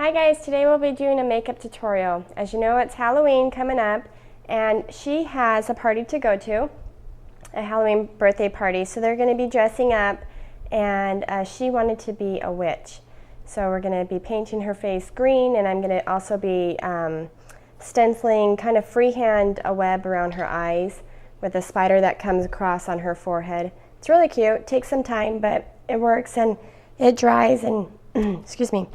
Hi guys, today we'll be doing a makeup tutorial. As you know, it's Halloween coming up and she has a party to go to, a Halloween birthday party. So they're going to be dressing up and she wanted to be a witch. So we're going to be painting her face green, and I'm going to also be stenciling kind of freehand a web around her eyes with a spider that comes across on her forehead. It's really cute. It takes some time, but it works and it dries and excuse me.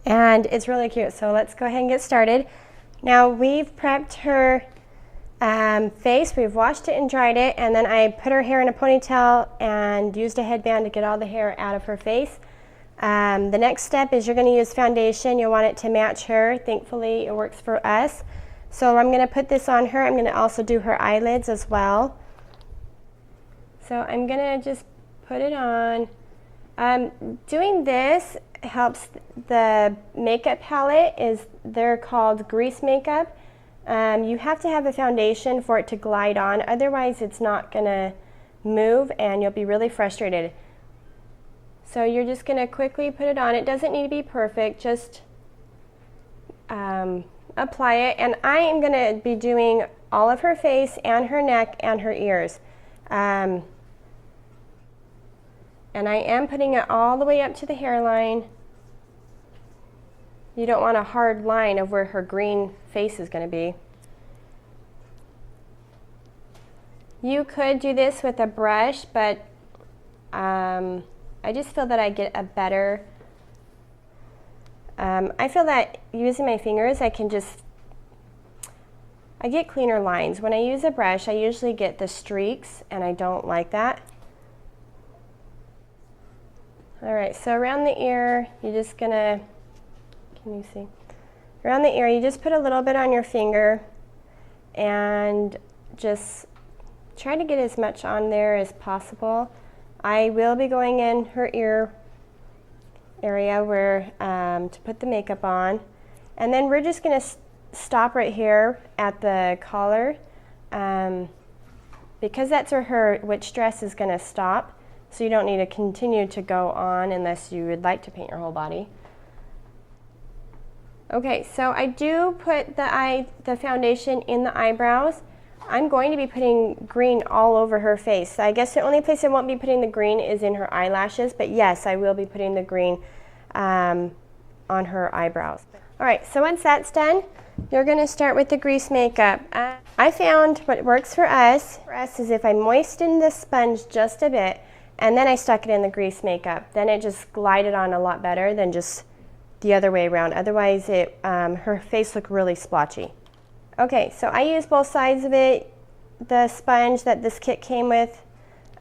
And it's really cute. So let's go ahead and get started. Now we've prepped her face. We've washed it and dried it, and then I put her hair in a ponytail and used a headband to get all the hair out of her face. The next step is you're going to use foundation. You'll want it to match her. Thankfully it works for us. So I'm going to put this on her. I'm going to also do her eyelids as well. So I'm going to just put it on. Doing this helps. The makeup palette they're called grease makeup. You have to have a foundation for it to glide on, otherwise it's not gonna move and you'll be really frustrated. So you're just gonna quickly put it on. It doesn't need to be perfect, just apply it. And I am gonna be doing all of her face and her neck and her ears. And I am putting it all the way up to the hairline. You don't want a hard line of where her green face is going to be. You could do this with a brush, but I just feel that I get a better, I feel that using my fingers I get cleaner lines. When I use a brush I usually get the streaks and I don't like that. Alright, so around the ear, you're just gonna, can you see? Around the ear, you just put a little bit on your finger and just try to get as much on there as possible. I will be going in her ear area where to put the makeup on. And then we're just gonna stop right here at the collar because that's where her witch dress is gonna stop. So you don't need to continue to go on unless you would like to paint your whole body. Okay, so I do put the foundation in the eyebrows. I'm going to be putting green all over her face. So I guess the only place I won't be putting the green is in her eyelashes, but yes, I will be putting the green on her eyebrows. All right, so once that's done, you're gonna start with the grease makeup. I found what works for us is if I moisten the sponge just a bit, and then I stuck it in the grease makeup. Then it just glided on a lot better than just the other way around. Otherwise, her face looked really splotchy. Okay, so I used both sides of it, the sponge that this kit came with,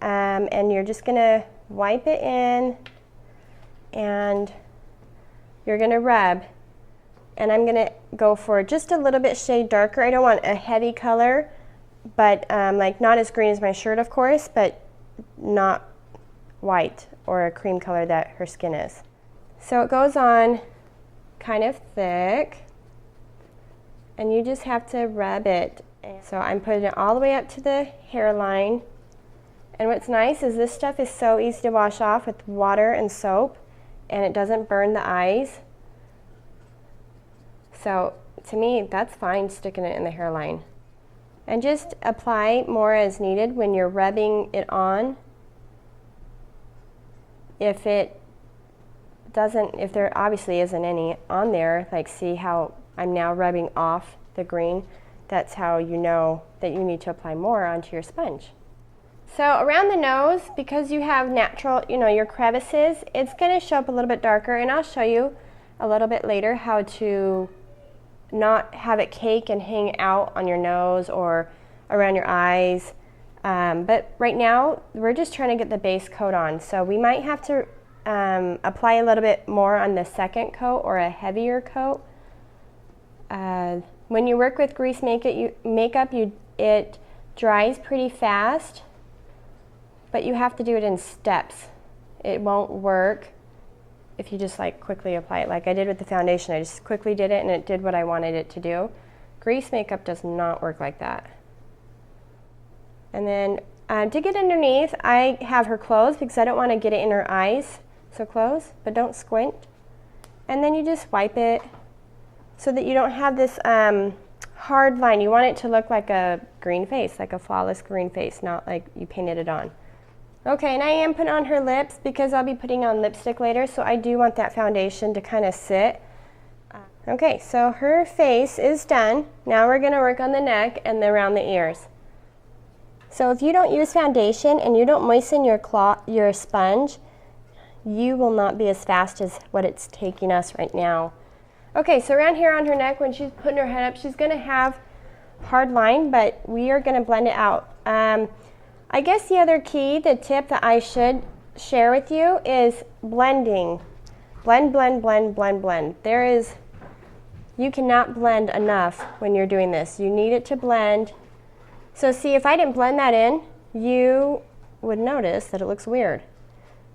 and you're just gonna wipe it in, and you're gonna rub. And I'm gonna go for just a little bit shade darker. I don't want a heavy color, but like not as green as my shirt, of course, but not white or a cream color that her skin is. So it goes on kind of thick and you just have to rub it. So I'm putting it all the way up to the hairline. And what's nice is this stuff is so easy to wash off with water and soap, and it doesn't burn the eyes. So to me, that's fine sticking it in the hairline. And just apply more as needed when you're rubbing it on. If there obviously isn't any on there, like see how I'm now rubbing off the green, that's how you know that you need to apply more onto your sponge. So around the nose, because you have natural, your crevices, it's going to show up a little bit darker, and I'll show you a little bit later how to not have it cake and hang out on your nose or around your eyes. But right now, we're just trying to get the base coat on. So we might have to apply a little bit more on the second coat or a heavier coat. When you work with grease makeup, it dries pretty fast, but you have to do it in steps. It won't work if you just like quickly apply it like I did with the foundation. I just quickly did it and it did what I wanted it to do. Grease makeup does not work like that. And then to get underneath, I have her close because I don't want to get it in her eyes. So close, but don't squint. And then you just wipe it so that you don't have this hard line. You want it to look like a green face, like a flawless green face, not like you painted it on. Okay, and I am putting on her lips because I'll be putting on lipstick later, so I do want that foundation to kind of sit. Okay, so her face is done. Now we're going to work on the neck and then around the ears. So if you don't use foundation and you don't moisten your sponge, you will not be as fast as what it's taking us right now. Okay, so around here on her neck, when she's putting her head up, she's going to have hard line, but we are going to blend it out. I guess the other key, the tip that I should share with you is blending. Blend, blend, blend, blend, blend. You cannot blend enough when you're doing this. You need it to blend. So see, if I didn't blend that in, you would notice that it looks weird.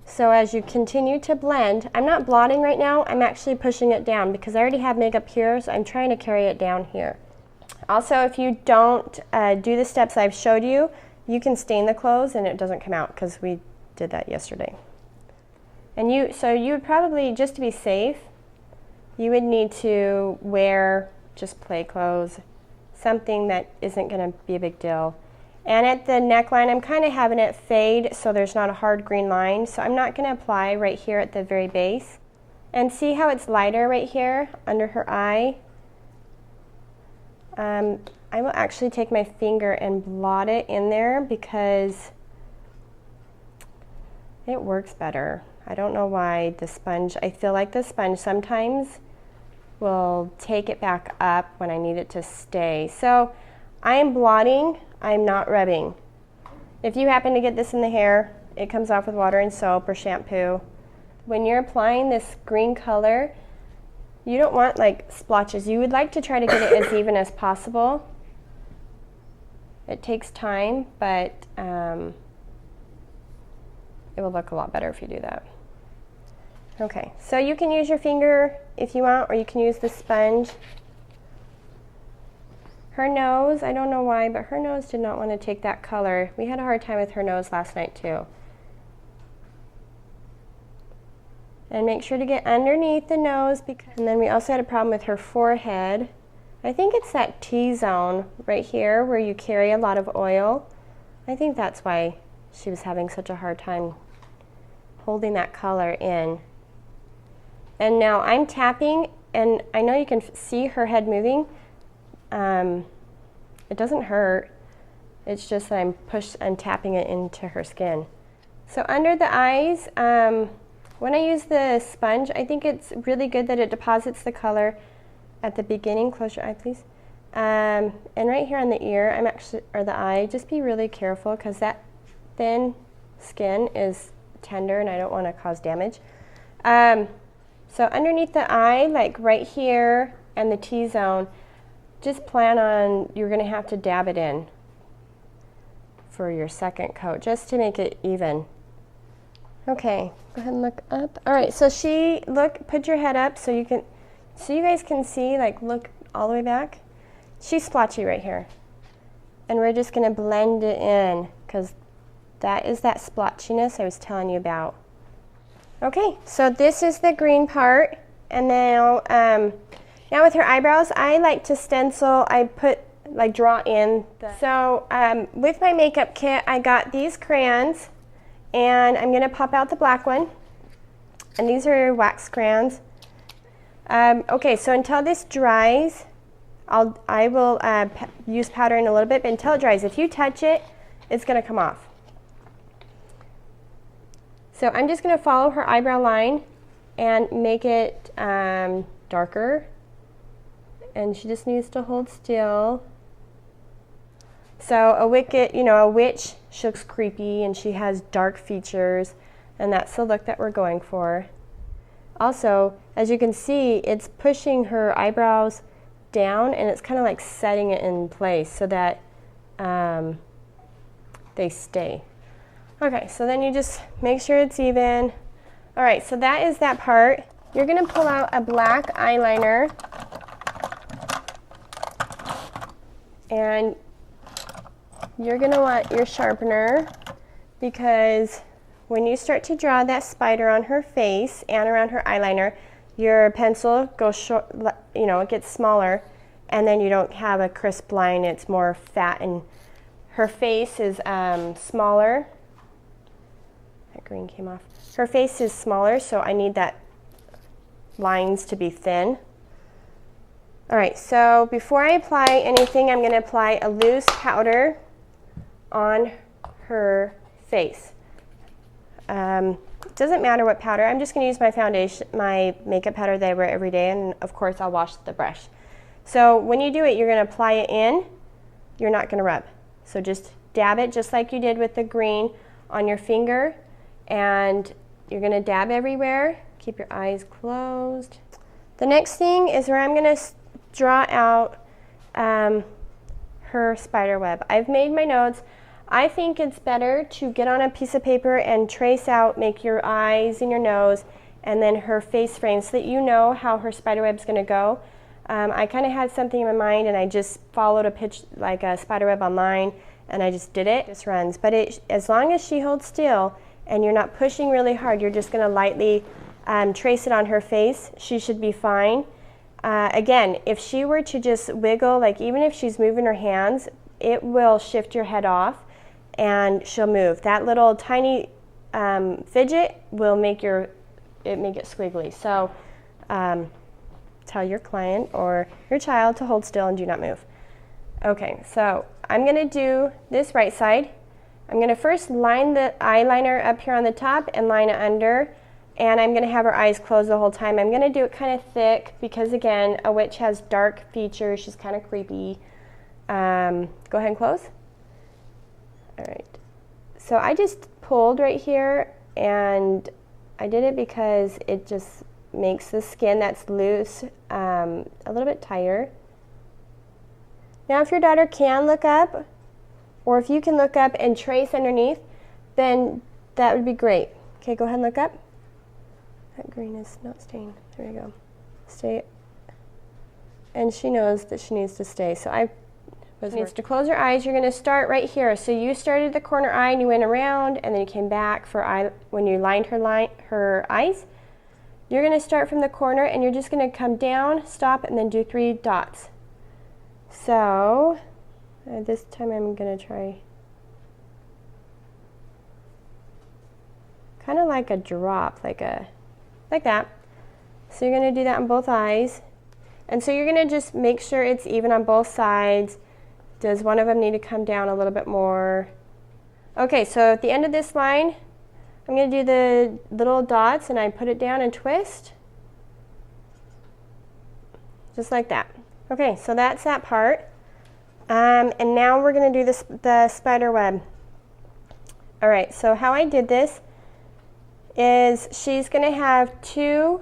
So as you continue to blend, I'm not blotting right now, I'm actually pushing it down because I already have makeup here, so I'm trying to carry it down here. Also, if you don't do the steps I've showed you, you can stain the clothes and it doesn't come out because we did that yesterday. And so you would probably, just to be safe, you would need to wear just play clothes, something that isn't going to be a big deal. And at the neckline, I'm kind of having it fade so there's not a hard green line. So I'm not going to apply right here at the very base. And see how it's lighter right here under her eye? I will actually take my finger and blot it in there because it works better. I don't know why the sponge, I feel like the sponge sometimes will take it back up when I need it to stay. So I am blotting, I'm not rubbing. If you happen to get this in the hair, it comes off with water and soap or shampoo. When you're applying this green color, you don't want like splotches. You would like to try to get it as even as possible. It takes time, but it will look a lot better if you do that. Okay, so you can use your finger if you want, or you can use the sponge. Her nose, I don't know why, but her nose did not want to take that color. We had a hard time with her nose last night too. And make sure to get underneath the nose, and then we also had a problem with her forehead. I think it's that T-zone right here where you carry a lot of oil. I think that's why she was having such a hard time holding that color in. And now I'm tapping, and I know you can see her head moving. It doesn't hurt. It's just that I'm tapping it into her skin. So under the eyes, when I use the sponge, I think it's really good that it deposits the color at the beginning. Close your eye, please. And right here on the ear, or the eye, just be really careful because that thin skin is tender and I don't want to cause damage. So underneath the eye, like right here and the T-zone, just plan on, you're going to have to dab it in for your second coat just to make it even. Okay, go ahead and look up. All right, so put your head up so you guys can see, like look all the way back. She's splotchy right here. And we're just going to blend it in because that is that splotchiness I was telling you about. Okay, so this is the green part, and now with her eyebrows, I like to stencil. I draw in. So with my makeup kit, I got these crayons, and I'm gonna pop out the black one, and these are wax crayons. Okay, so until this dries, I will use powder in a little bit, but until it dries, if you touch it, it's gonna come off. So I'm just going to follow her eyebrow line and make it darker. And she just needs to hold still. So a witch, she looks creepy and she has dark features, and that's the look that we're going for. Also, as you can see, it's pushing her eyebrows down and it's kind of like setting it in place so that they stay. Okay, so then you just make sure it's even. All right, so that is that part. You're gonna pull out a black eyeliner, and you're gonna want your sharpener, because when you start to draw that spider on her face and around her eyeliner, your pencil goes short, you know, it gets smaller, and then you don't have a crisp line, it's more fat, and her face is smaller. That green came off. Her face is smaller, so I need that lines to be thin. All right, so before I apply anything, I'm gonna apply a loose powder on her face. Doesn't matter what powder, I'm just gonna use my foundation, my makeup powder that I wear every day, and of course I'll wash the brush. So when you do it, you're gonna apply it in, you're not gonna rub. So just dab it just like you did with the green on your finger, and you're gonna dab everywhere. Keep your eyes closed. The next thing is where I'm gonna draw out her spider web. I've made my notes. I think it's better to get on a piece of paper and trace out, make your eyes and your nose, and then her face frame so that you know how her spider web's gonna go. I kind of had something in my mind, and I just followed a pitch, like a spider web online, and I just did it. It just runs. But as long as she holds still and you're not pushing really hard, you're just gonna lightly trace it on her face, she should be fine. Again, if she were to just wiggle, like even if she's moving her hands, it will shift your head off and she'll move. That little tiny fidget will make it squiggly. So tell your client or your child to hold still and do not move. Okay, so I'm gonna do this right side. I'm gonna first line the eyeliner up here on the top and line it under, and I'm gonna have her eyes closed the whole time. I'm gonna do it kind of thick because, again, a witch has dark features. She's kind of creepy. Go ahead and close. All right. So I just pulled right here, and I did it because it just makes the skin that's loose a little bit tighter. Now, if your daughter can look up, or if you can look up and trace underneath, then that would be great. Okay, go ahead and look up. That green is not staying. There we go. Stay. And she knows that she needs to stay. So needs to close her eyes. You're going to start right here. So you started the corner eye and you went around, and then you came back for when you lined her eyes. You're going to start from the corner, and you're just going to come down, stop, and then do 3 dots. So this time I'm going to try kind of like a drop, like that. So you're going to do that on both eyes. And so you're going to just make sure it's even on both sides. Does one of them need to come down a little bit more? Okay, so at the end of this line, I'm going to do the little dots, and I put it down and twist. Just like that. Okay, so that's that part. And now we're going to do the spider web. All right, so how I did this is she's going to have 2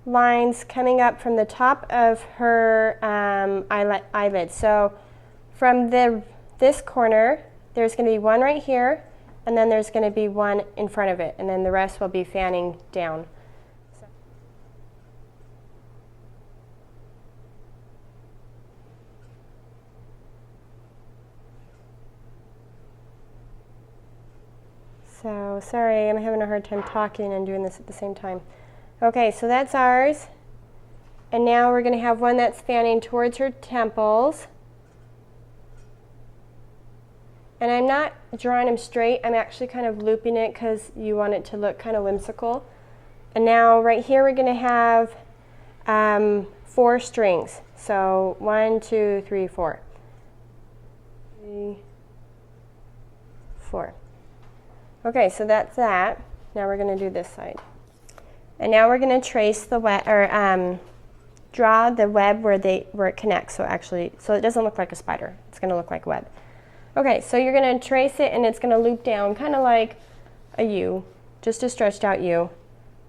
lines coming up from the top of her eyelid. So from this corner, there's going to be one right here, and then there's going to be one in front of it, and then the rest will be fanning down. So sorry, I'm having a hard time talking and doing this at the same time. Okay, so that's ours. And now we're going to have one that's fanning towards her temples. And I'm not drawing them straight. I'm actually kind of looping it because you want it to look kind of whimsical. And now right here we're going to have 4 strings. So 1, 2, 3, 4. 3, 4. Okay, so that's that. Now we're going to do this side. And now we're going to trace the web, or draw the web where it connects. So it doesn't look like a spider. It's going to look like a web. Okay, so you're going to trace it, and it's going to loop down, kind of like a U, just a stretched out U.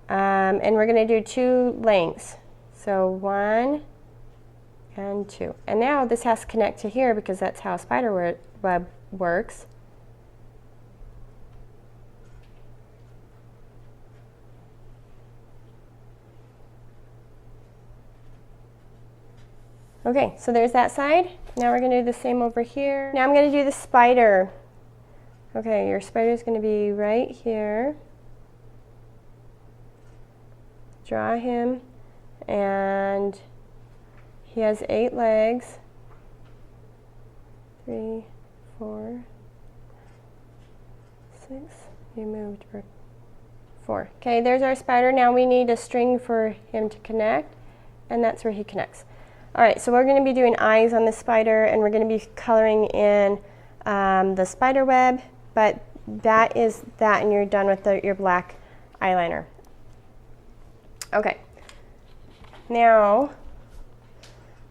And we're going to do 2 lengths. So 1 and 2. And now this has to connect to here because that's how a spider web works. Okay, so there's that side. Now we're going to do the same over here. Now I'm going to do the spider. Okay, your spider is going to be right here. draw him, and he has 8 legs. 3, 4, 6, you moved 4. Okay, there's our spider. Now we need a string for him to connect, and that's where he connects. All right, so we're going to be doing eyes on the spider, and we're going to be coloring in the spider web, but that is that, and you're done with your black eyeliner. Okay, now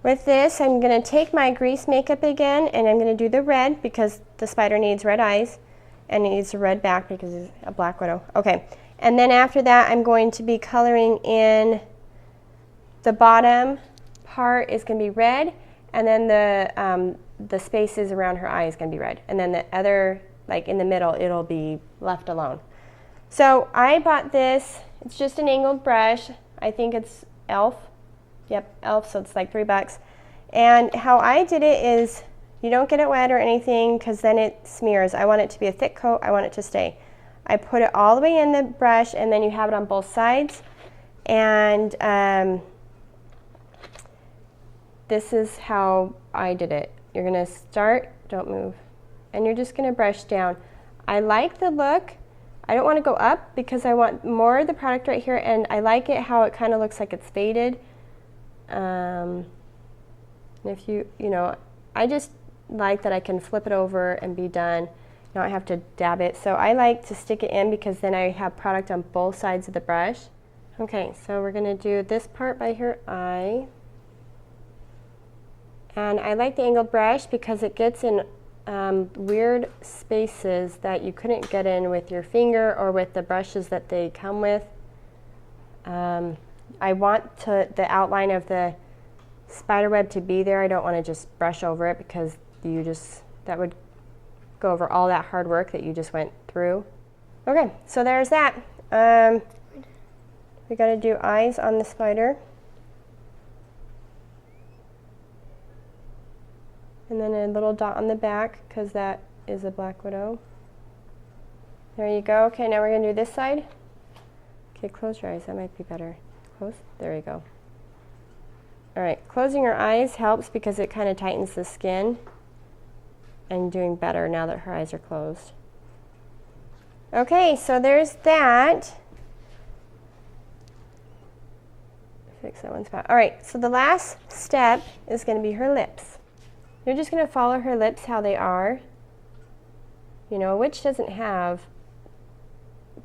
with this, I'm going to take my grease makeup again, and I'm going to do the red because the spider needs red eyes, and it needs a red back because it's a black widow. Okay, and then after that, I'm going to be coloring in the bottom part is going to be red, and then the spaces around her eye is going to be red, and then the other, like in the middle, it'll be left alone. So I bought this. It's just an angled brush. I think it's Elf. Yep, Elf, so it's like $3. And how I did it is you don't get it wet or anything because then it smears. I want it to be a thick coat. I want it to stay. I put it all the way in the brush, and then you have it on both sides. And this is how I did it. You're going to start, don't move, and you're just going to brush down. I like the look. I don't want to go up because I want more of the product right here, and I like it how it kind of looks like it's faded. And if you know, I just like that I can flip it over and be done. Now I have to dab it. So I like to stick it in because then I have product on both sides of the brush. Okay, so we're going to do this part by her eye. And I like the angled brush because it gets in weird spaces that you couldn't get in with your finger or with the brushes that they come with. I want the outline of the spider web to be there. I don't want to just brush over it because that would go over all that hard work that you just went through. Okay, so there's that. We got to do eyes on the spider. And then a little dot on the back because that is a black widow. There you go. Okay, now we're going to do this side. Okay, close your eyes. That might be better. Close. There you go. All right, closing your eyes helps because it kind of tightens the skin, and doing better now that her eyes are closed. Okay, so there's that. Fix that one spot. All right, so the last step is going to be her lips. You're just going to follow her lips how they are. You know, a witch doesn't have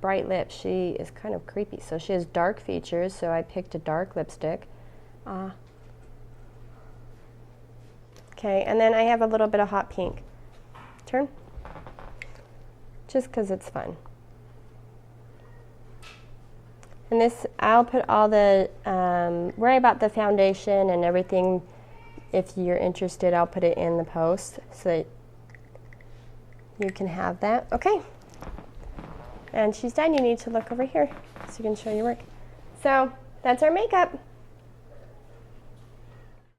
bright lips. She is kind of creepy. So she has dark features, so I picked a dark lipstick. Okay, and then I have a little bit of hot pink. Turn. Just because it's fun. And this, I'll put all the, where I bought the foundation and everything. If you're interested, I'll put it in the post so that you can have that. Okay. And she's done. You need to look over here so you can show your work. So that's our makeup.